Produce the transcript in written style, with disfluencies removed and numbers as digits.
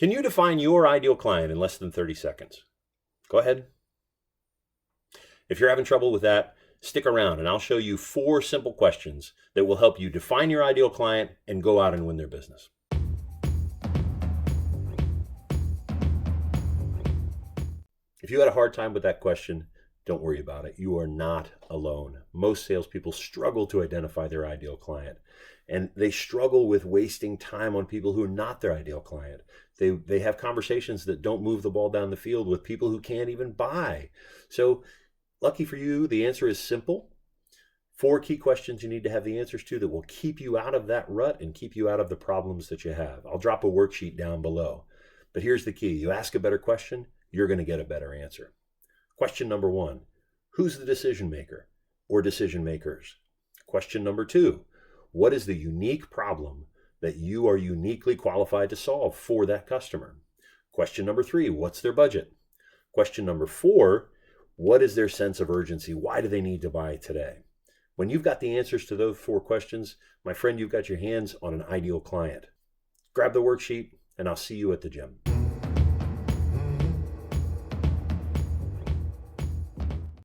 Can you define your ideal client in less than 30 seconds? Go ahead. If you're having trouble with that, stick around and I'll show you 4 simple questions that will help you define your ideal client and go out and win their business. If you had a hard time with that question, don't worry about it. You are not alone. Most salespeople struggle to identify their ideal client, and they struggle with wasting time on people who are not their ideal client. They have conversations that don't move the ball down the field with people who can't even buy. So lucky for you, the answer is simple. 4 key questions you need to have the answers to that will keep you out of that rut and keep you out of the problems that you have. I'll drop a worksheet down below. But here's the key. You ask a better question, you're going to get a better answer. Question number 1, who's the decision maker or decision makers? Question number 2, what is the unique problem that you are uniquely qualified to solve for that customer? Question number 3, what's their budget? Question number 4, what is their sense of urgency? Why do they need to buy today? When you've got the answers to those 4 questions, my friend, you've got your hands on an ideal client. Grab the worksheet and I'll see you at the gym.